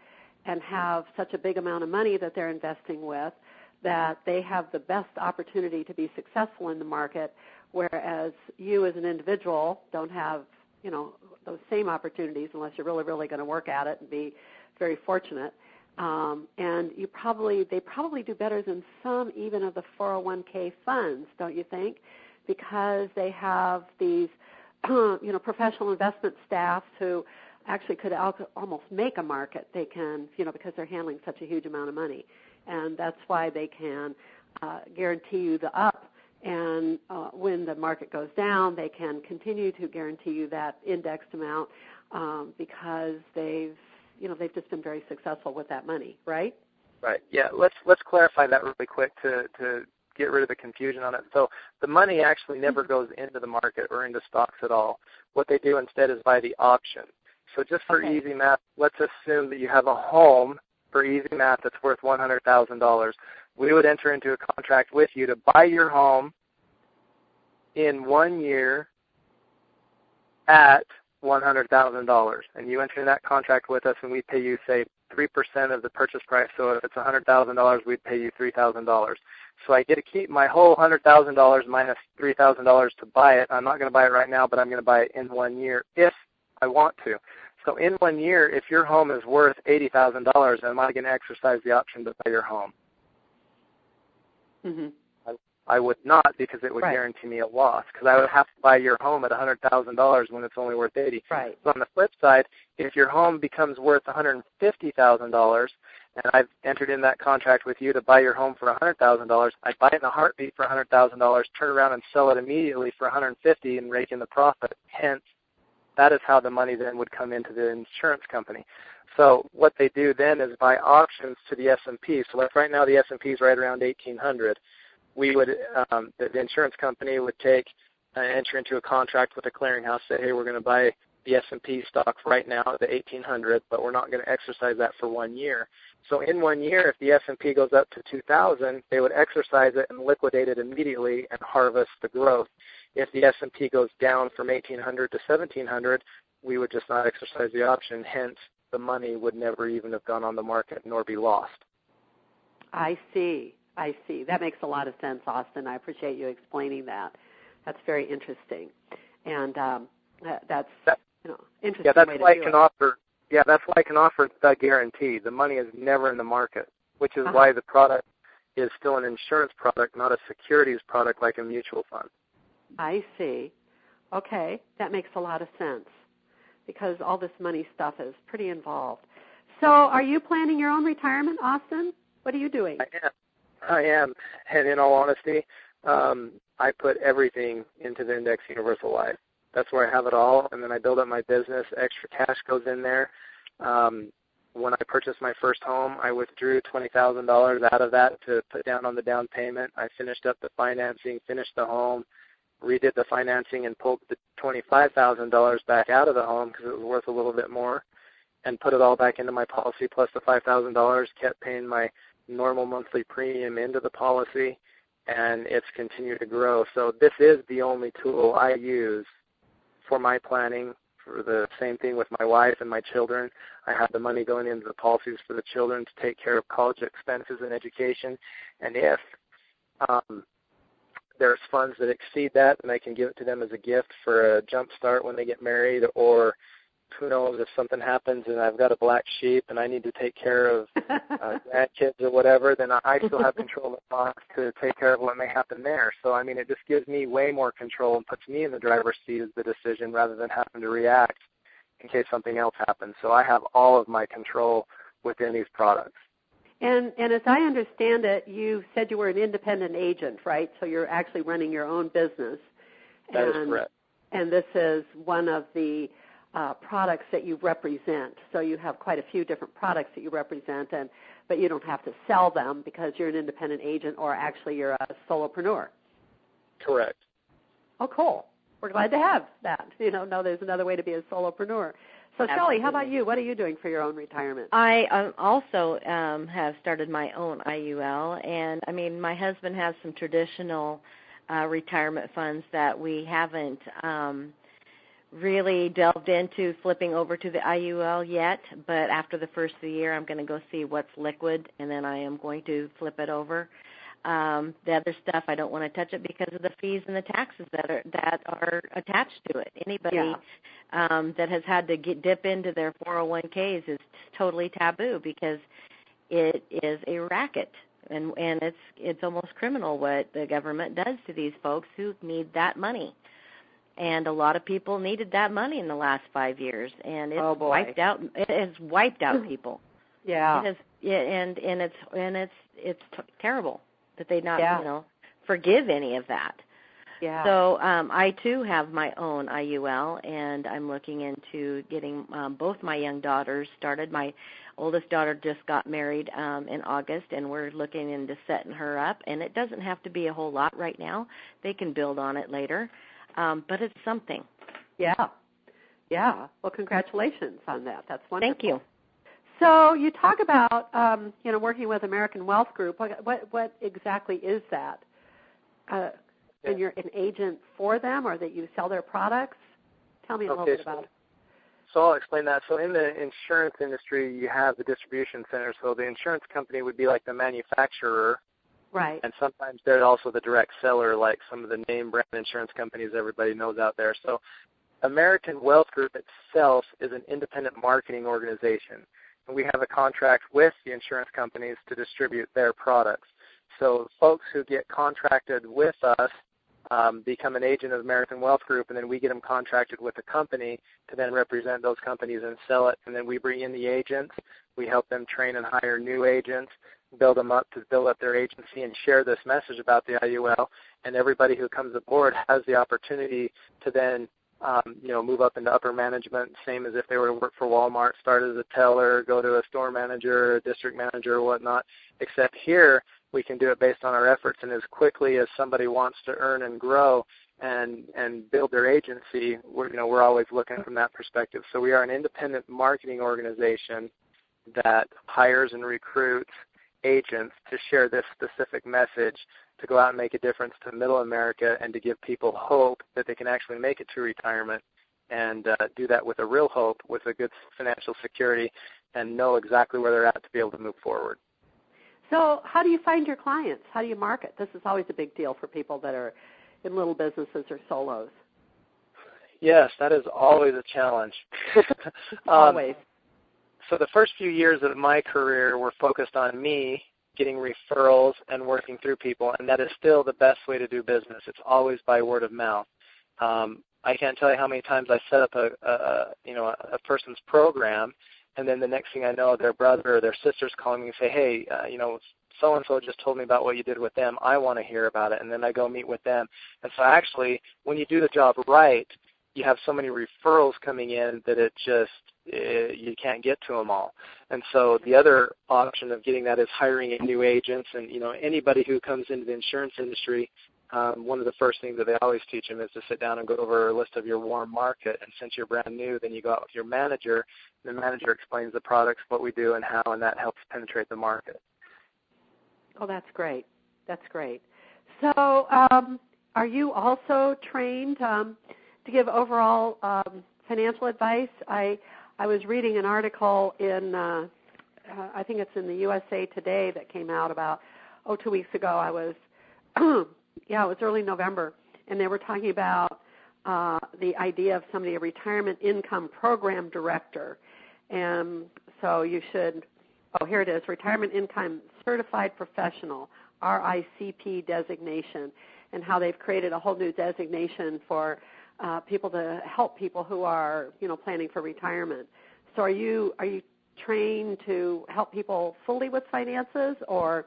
and have such a big amount of money that they're investing with that they have the best opportunity to be successful in the market, whereas you as an individual don't have, those same opportunities unless you're really, really going to work at it and be very fortunate. And they probably do better than some even of the 401k funds, don't you think? Because they have these, professional investment staffs who actually could almost make a market. They can, because they're handling such a huge amount of money. And that's why they can guarantee you the up. And when the market goes down, they can continue to guarantee you that indexed amount because they've just been very successful with that money, right? Right. Yeah. Let's clarify that really quick to get rid of the confusion on it. So the money actually never goes into the market or into stocks at all. What they do instead is buy the option. So just for easy math, let's assume that you have a home, for easy math, that's worth $100,000. We would enter into a contract with you to buy your home in 1 year at $100,000, and you enter that contract with us, and we pay you, say, 3% of the purchase price. So if it's $100,000, we'd pay you $3,000. So I get to keep my whole $100,000 minus $3,000 to buy it. I'm not going to buy it right now, but I'm going to buy it in 1 year if I want to. So in 1 year, if your home is worth $80,000, am I going to exercise the option to buy your home? Mm-hmm. I would not, because it would guarantee me a loss, because I would have to buy your home at $100,000 when it's only worth $80,000. Right. So on the flip side, if your home becomes worth $150,000, and I've entered in that contract with you to buy your home for $100,000, I buy it in a heartbeat for $100,000, turn around and sell it immediately for $150,000 and rake in the profit. Hence, that is how the money then would come into the insurance company. So what they do then is buy options to the S&P. So like right now the S&P is right around 1,800. We would, the insurance company would enter into a contract with a clearinghouse, say, hey, we're going to buy the S&P stock right now at the 1,800, but we're not going to exercise that for 1 year. So in 1 year, if the S&P goes up to 2,000, they would exercise it and liquidate it immediately and harvest the growth. If the S&P goes down from 1,800 to 1,700, we would just not exercise the option. Hence, the money would never even have gone on the market nor be lost. I see. That makes a lot of sense, Austin. I appreciate you explaining that. That's very interesting, and that's interesting. Yeah, that's way why I to do can it. offer. Yeah, that's why I can offer the guarantee. The money is never in the market, which is why the product is still an insurance product, not a securities product like a mutual fund. I see. Okay, that makes a lot of sense because all this money stuff is pretty involved. So, are you planning your own retirement, Austin? What are you doing? I am, and in all honesty, I put everything into the Index Universal Life. That's where I have it all, and then I build up my business. Extra cash goes in there. When I purchased my first home, I withdrew $20,000 out of that to put down on the down payment. I finished up the financing, finished the home, redid the financing, and pulled the $25,000 back out of the home because it was worth a little bit more, and put it all back into my policy plus the $5,000, kept paying my normal monthly premium into the policy, and it's continued to grow. So this is the only tool I use for my planning. For the same thing with my wife and my children. I have the money going into the policies for the children to take care of college expenses and education. And if there's funds that exceed that, then I can give it to them as a gift for a jump start when they get married, or who knows, if something happens and I've got a black sheep and I need to take care of grandkids or whatever, then I still have control of the funds to take care of what may happen there. So, I mean, it just gives me way more control and puts me in the driver's seat of the decision rather than having to react in case something else happens. So I have all of my control within these products. And as I understand it, you said you were an independent agent, right? So you're actually running your own business. That is correct. And this is one of the products that you represent. So you have quite a few different products that you represent, but you don't have to sell them because you're an independent agent, or actually you're a solopreneur. Correct. Oh, cool. We're glad to have that. No, there's another way to be a solopreneur. So, Shelly, how about you? What are you doing for your own retirement? I also have started my own IUL, and, I mean, my husband has some traditional retirement funds that we haven't really delved into flipping over to the IUL yet, but after the first of the year, I'm going to go see what's liquid, and then I am going to flip it over. The other stuff, I don't want to touch it because of the fees and the taxes that are attached to it. Anybody that has had to dip into their 401ks is totally taboo because it is a racket, and it's almost criminal what the government does to these folks who need that money. And a lot of people needed that money in the last 5 years, and it's wiped out. It has wiped out people. Yeah. It has, and it's terrible that they not forgive any of that. Yeah. So I too have my own IUL, and I'm looking into getting both my young daughters started. My oldest daughter just got married in August, and we're looking into setting her up. And it doesn't have to be a whole lot right now. They can build on it later. But it's something. Yeah. Well, congratulations on that. That's wonderful. Thank you. So you talk about, working with American Wealth Group. What exactly is that? And you're an agent for them, or that you sell their products? Tell me a little bit about it. So I'll explain that. So in the insurance industry, you have the distribution center. So the insurance company would be like the manufacturer. Right. And sometimes they're also the direct seller, like some of the name brand insurance companies everybody knows out there. So American Wealth Group itself is an independent marketing organization. And we have a contract with the insurance companies to distribute their products. So folks who get contracted with us become an agent of American Wealth Group, and then we get them contracted with a company to then represent those companies and sell it. And then we bring in the agents. We help them train and hire new agents, build them up to build up their agency and share this message about the IUL. And everybody who comes aboard has the opportunity to then move up into upper management, same as if they were to work for Walmart, start as a teller, go to a store manager, a district manager, or whatnot, except here we can do it based on our efforts, and as quickly as somebody wants to earn and grow and build their agency, we're always looking from that perspective. So we are an independent marketing organization that hires and recruits agents to share this specific message, to go out and make a difference to middle America and to give people hope that they can actually make it to retirement, and do that with a real hope, with a good financial security, and know exactly where they're at to be able to move forward. So how do you find your clients? How do you market? This is always a big deal for people that are in little businesses or solos. Yes, that is always a challenge. Always. So the first few years of my career were focused on me getting referrals and working through people, and that is still the best way to do business. It's always by word of mouth. I can't tell you how many times I set up a person's program, and then the next thing I know, their brother or their sister's calling me and say, hey, so-and-so just told me about what you did with them. I want to hear about it. And then I go meet with them. And so actually, when you do the job right, you have so many referrals coming in that it just, you can't get to them all. And so the other option of getting that is hiring new agents. And, anybody who comes into the insurance industry, one of the first things that they always teach them is to sit down and go over a list of your warm market. And since you're brand new, then you go out with your manager. The manager explains the products, what we do, and how, and that helps penetrate the market. Oh, that's great. That's great. So are you also trained to give overall financial advice? I was reading an article in, I think it's in the USA Today that came out about, 2 weeks ago. I was, it was early November, and they were talking about the idea of somebody, a retirement income program director. And so you should, here it is, Retirement Income Certified Professional, RICP designation, and how they've created a whole new designation for people to help people who are, planning for retirement. So are you trained to help people fully with finances, or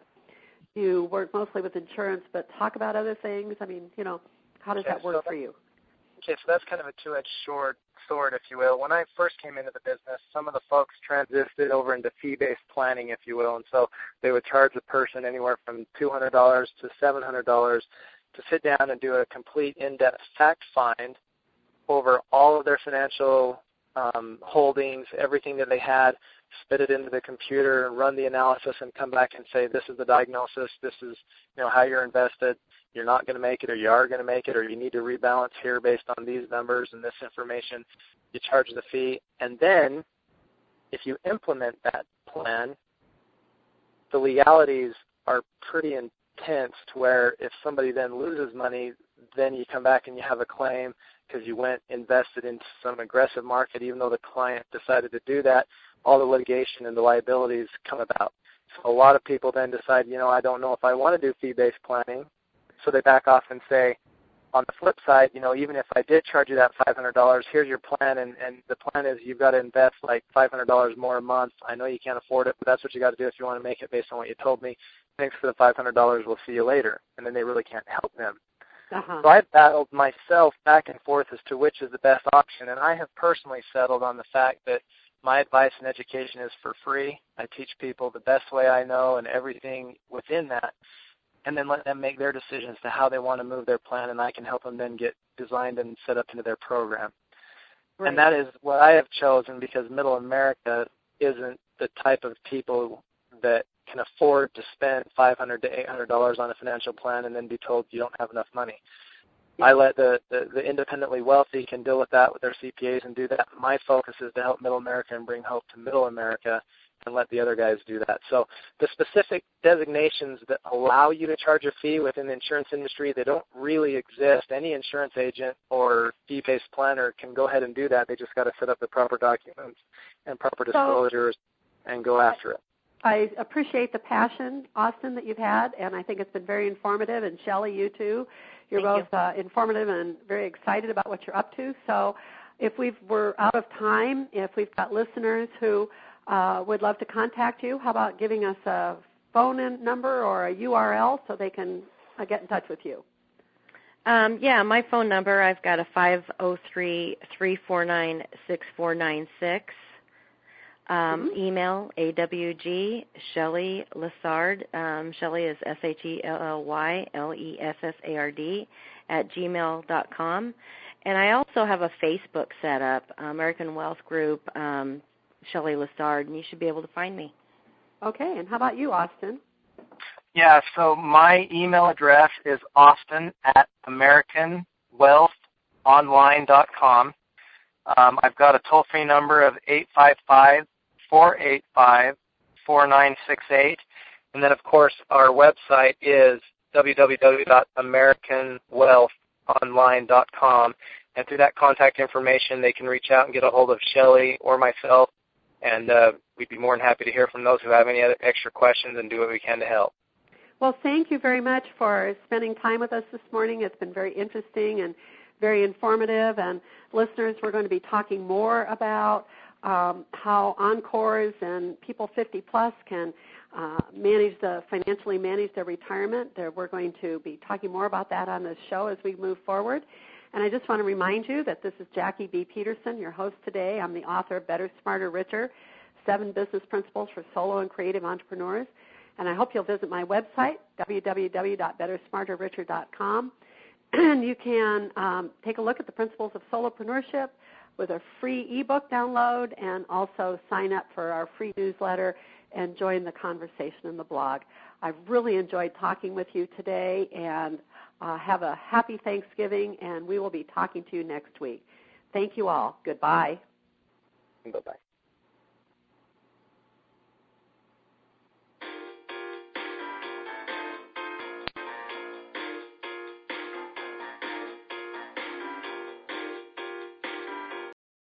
you work mostly with insurance but talk about other things? I mean, how does that work for you? Okay, so that's kind of a two-edged sword, if you will. When I first came into the business, some of the folks transited over into fee-based planning, if you will, and so they would charge a person anywhere from $200 to $700 to sit down and do a complete in-depth fact find over all of their financial holdings, everything that they had, spit it into the computer, run the analysis, and come back and say, this is the diagnosis, this is how you're invested, you're not going to make it, or you are going to make it, or you need to rebalance here based on these numbers and this information. You charge the fee, and then if you implement that plan, the legalities are pretty intense to where if somebody then loses money, then you come back and you have a claim because you went invested into some aggressive market, even though the client decided to do that. All the litigation and the liabilities come about. So a lot of people then decide, I don't know if I want to do fee-based planning, so they back off and say, on the flip side, even if I did charge you that $500, here's your plan, and the plan is you've got to invest like $500 more a month. I know you can't afford it, but that's what you got to do if you want to make it based on what you told me. Thanks for the $500. We'll see you later. And then they really can't help them. Uh-huh. So I've battled myself back and forth as to which is the best option, and I have personally settled on the fact that my advice and education is for free. I teach people the best way I know and everything within that, and then let them make their decisions to how they want to move their plan, and I can help them then get designed and set up into their program. Right. And that is what I have chosen because middle America isn't the type of people that can afford to spend $500 to $800 on a financial plan and then be told you don't have enough money. I let the independently wealthy can deal with that with their CPAs and do that. My focus is to help middle America and bring hope to middle America and let the other guys do that. So the specific designations that allow you to charge a fee within the insurance industry, they don't really exist. Any insurance agent or fee-based planner can go ahead and do that. They just got to set up the proper documents and proper disclosures and go after it. I appreciate the passion, Austin, that you've had, and I think it's been very informative. And Shelly, you too. You're both informative and very excited about what you're up to. So if we're out of time, if we've got listeners who would love to contact you, how about giving us a phone number or a URL so they can get in touch with you? Yeah, my phone number, I've got a 503-349-6496. Email, AWG, Shelly Lessard. Shelly is SHELLYLESSARD @gmail.com. And I also have a Facebook set up, American Wealth Group, Shelly Lessard, and you should be able to find me. Okay, and how about you, Austin? Yeah, so my email address is austin@AmericanWealthOnline.com. I've got a toll-free number of 855-485-4968. And then, of course, our website is www.americanwealthonline.com. And through that contact information, they can reach out and get a hold of Shelly or myself. And we'd be more than happy to hear from those who have any other extra questions and do what we can to help. Well, thank you very much for spending time with us this morning. It's been very interesting and very informative. And listeners, we're going to be talking more about how Encores and people 50-plus can financially manage their retirement. We're going to be talking more about that on this show as we move forward. And I just want to remind you that this is Jackie B. Peterson, your host today. I'm the author of Better, Smarter, Richer, 7 Business Principles for Solo and Creative Entrepreneurs. And I hope you'll visit my website, www.bettersmarterricher.com. And you can take a look at the principles of solopreneurship with a free ebook download and also sign up for our free newsletter and join the conversation in the blog. I've really enjoyed talking with you today, and have a happy Thanksgiving, and we will be talking to you next week. Thank you all. Goodbye. Bye-bye.